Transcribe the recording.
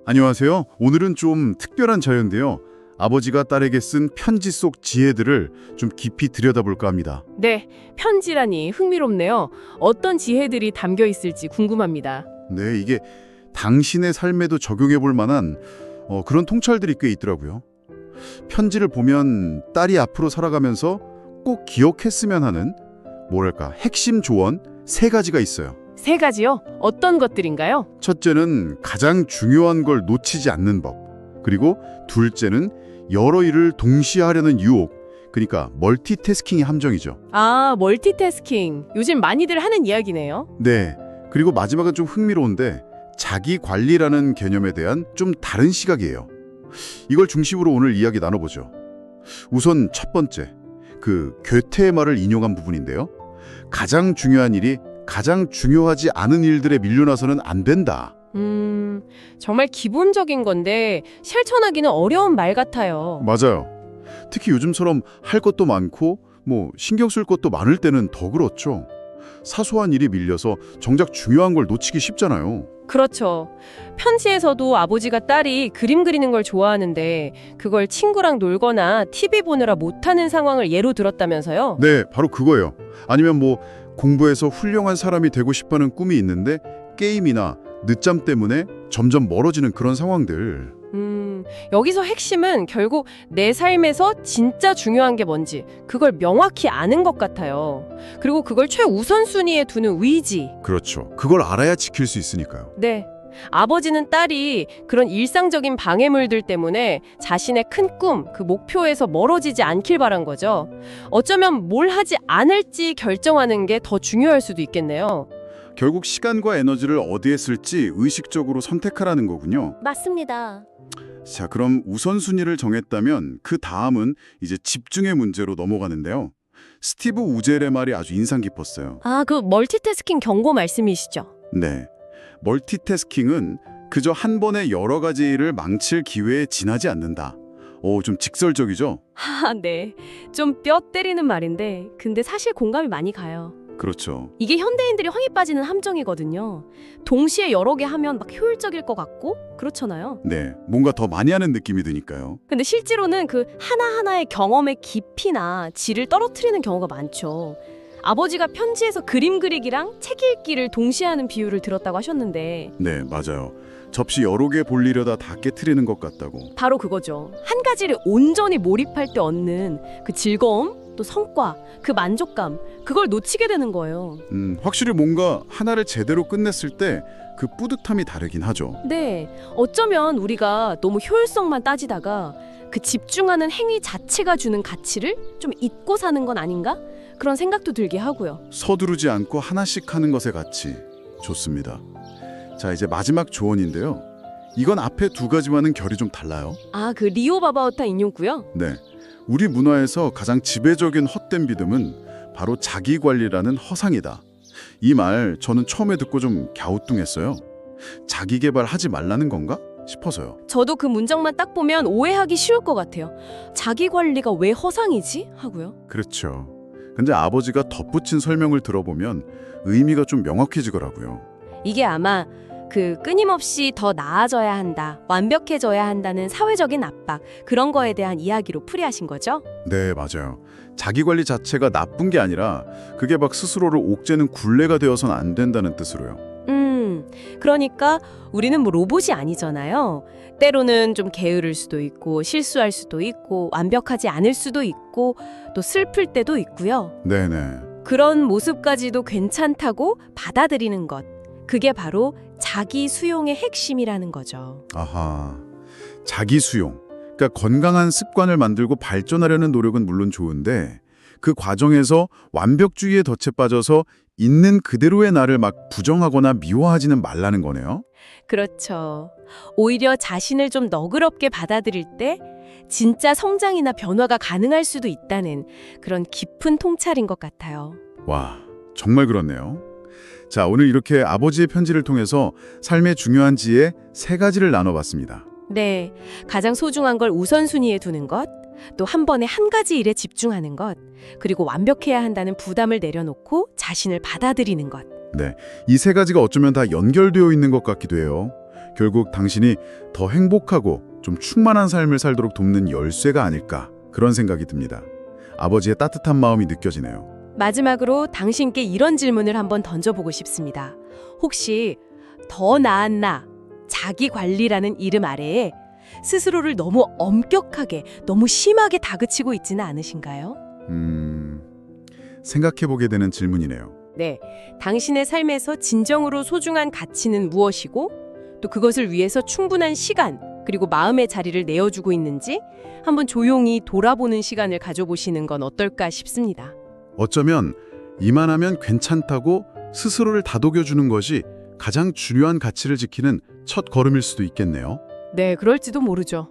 안녕하세요. 오늘은 좀 특별한 자료인데요. 아버지가 딸에게 쓴 편지 속 지혜들을 좀 깊이 들여다볼까 합니다. 네, 편지라니 흥미롭네요. 어떤 지혜들이 담겨 있을지 궁금합니다. 네, 이게 당신의 삶에도 적용해 볼 만한 그런 통찰들이 꽤 있더라고요. 편지를 보면 딸이 앞으로 살아가면서 꼭 기억했으면 하는 뭐랄까 핵심 조언 3가지가 있어요. 3가지요? 어떤 것들인가요? 첫째는 가장 중요한 걸 놓치지 않는 법. 그리고 둘째는 여러 일을 동시에 하려는 유혹. 그러니까 멀티태스킹의 함정이죠. 아, 멀티태스킹. 요즘 많이들 하는 이야기네요. 네. 그리고 마지막은 좀 흥미로운데 자기 관리라는 개념에 대한 좀 다른 시각이에요. 이걸 중심으로 오늘 이야기 나눠보죠. 우선 첫 번째, 괴테의 말을 인용한 부분인데요. 가장 중요한 일이 가장 중요하지 않은 일들에 밀려나서는 안 된다. 정말 기본적인 건데 실천하기는 어려운 말 같아요. 맞아요. 특히 요즘처럼 할 것도 많고 신경 쓸 것도 많을 때는 더 그렇죠. 사소한 일이 밀려서 정작 중요한 걸 놓치기 쉽잖아요. 그렇죠. 편지에서도 아버지가 딸이 그림 그리는 걸 좋아하는데 그걸 친구랑 놀거나 TV 보느라 못하는 상황을 예로 들었다면서요? 네, 바로 그거예요. 아니면 공부해서 훌륭한 사람이 되고 싶어하는 꿈이 있는데 게임이나 늦잠 때문에 점점 멀어지는 그런 상황들. 여기서 핵심은 결국 내 삶에서 진짜 중요한 게 뭔지 그걸 명확히 아는 것 같아요. 그리고 그걸 최우선순위에 두는 의지. 그렇죠. 그걸 알아야 지킬 수 있으니까요. 네. 아버지는 딸이 그런 일상적인 방해물들 때문에 자신의 큰 꿈, 그 목표에서 멀어지지 않길 바란 거죠. 어쩌면 뭘 하지 않을지 결정하는 게 더 중요할 수도 있겠네요. 결국 시간과 에너지를 어디에 쓸지 의식적으로 선택하라는 거군요. 맞습니다. 자, 그럼 우선순위를 정했다면 그 다음은 이제 집중의 문제로 넘어가는데요. 스티브 우젤의 말이 아주 인상 깊었어요. 아, 그 멀티태스킹 경고 말씀이시죠? 네. 멀티태스킹은 그저 한 번에 여러 가지 일을 망칠 기회에 지나지 않는다. 좀 직설적이죠? 아, 네. 좀 뼈 때리는 말인데 근데 사실 공감이 많이 가요. 그렇죠. 이게 현대인들이 황에 빠지는 함정이거든요. 동시에 여러 개 하면 막 효율적일 것 같고 그렇잖아요. 네. 뭔가 더 많이 하는 느낌이 드니까요. 근데 실제로는 그 하나하나의 경험의 깊이나 질을 떨어뜨리는 경우가 많죠. 아버지가 편지에서 그림 그리기랑 책 읽기를 동시에 하는 비유를 들었다고 하셨는데 네, 맞아요. 접시 여러 개 볼리려다 다 깨트리는 것 같다고. 바로 그거죠. 한 가지를 온전히 몰입할 때 얻는 그 즐거움, 또 성과, 그 만족감, 그걸 놓치게 되는 거예요. 확실히 뭔가 하나를 제대로 끝냈을 때 그 뿌듯함이 다르긴 하죠. 네, 어쩌면 우리가 너무 효율성만 따지다가 그 집중하는 행위 자체가 주는 가치를 좀 잊고 사는 건 아닌가? 그런 생각도 들게 하고요. 서두르지 않고 하나씩 하는 것의 가치. 좋습니다. 자, 이제 마지막 조언인데요. 이건 앞에 2가지와는 결이 좀 달라요. 아, 그 리오 바바오타 인용구요? 네. 우리 문화에서 가장 지배적인 헛된 믿음은 바로 자기관리라는 허상이다. 이 말 저는 처음에 듣고 좀 갸우뚱했어요. 자기 개발하지 말라는 건가 싶어서요. 저도 그 문장만 딱 보면 오해하기 쉬울 것 같아요. 자기 관리가 왜 허상이지? 하고요. 그렇죠. 근데 아버지가 덧붙인 설명을 들어보면 의미가 좀 명확해지더라고요. 이게 아마 그 끊임없이 더 나아져야 한다, 완벽해져야 한다는 사회적인 압박, 그런 거에 대한 이야기로 풀이하신 거죠? 네, 맞아요. 자기관리 자체가 나쁜 게 아니라 그게 막 스스로를 옥죄는 굴레가 되어서는 안 된다는 뜻으로요. 그러니까 우리는 뭐 로봇이 아니잖아요. 때로는 좀 게으를 수도 있고 실수할 수도 있고 완벽하지 않을 수도 있고 또 슬플 때도 있고요. 네네. 그런 모습까지도 괜찮다고 받아들이는 것. 그게 바로 자기 수용의 핵심이라는 거죠. 아하. 자기 수용. 그러니까 건강한 습관을 만들고 발전하려는 노력은 물론 좋은데 그 과정에서 완벽주의에 덫에 빠져서 있는 그대로의 나를 막 부정하거나 미워하지는 말라는 거네요. 그렇죠. 오히려 자신을 좀 너그럽게 받아들일 때 진짜 성장이나 변화가 가능할 수도 있다는 그런 깊은 통찰인 것 같아요. 와, 정말 그렇네요. 자, 오늘 이렇게 아버지의 편지를 통해서 삶의 중요한 지혜 3가지를 나눠봤습니다. 네, 가장 소중한 걸 우선순위에 두는 것, 또 한 번에 한 가지 일에 집중하는 것, 그리고 완벽해야 한다는 부담을 내려놓고 자신을 받아들이는 것. 네, 이 3가지가 어쩌면 다 연결되어 있는 것 같기도 해요. 결국 당신이 더 행복하고 좀 충만한 삶을 살도록 돕는 열쇠가 아닐까 그런 생각이 듭니다. 아버지의 따뜻한 마음이 느껴지네요. 마지막으로 당신께 이런 질문을 한번 던져보고 싶습니다. 혹시 더 나은 나, 자기 관리라는 이름 아래에 스스로를 너무 엄격하게, 너무 심하게 다그치고 있지는 않으신가요? 생각해보게 되는 질문이네요. 네, 당신의 삶에서 진정으로 소중한 가치는 무엇이고 또 그것을 위해서 충분한 시간 그리고 마음의 자리를 내어주고 있는지 한번 조용히 돌아보는 시간을 가져보시는 건 어떨까 싶습니다. 어쩌면 이만하면 괜찮다고 스스로를 다독여주는 것이 가장 중요한 가치를 지키는 첫 걸음일 수도 있겠네요. 네, 그럴지도 모르죠.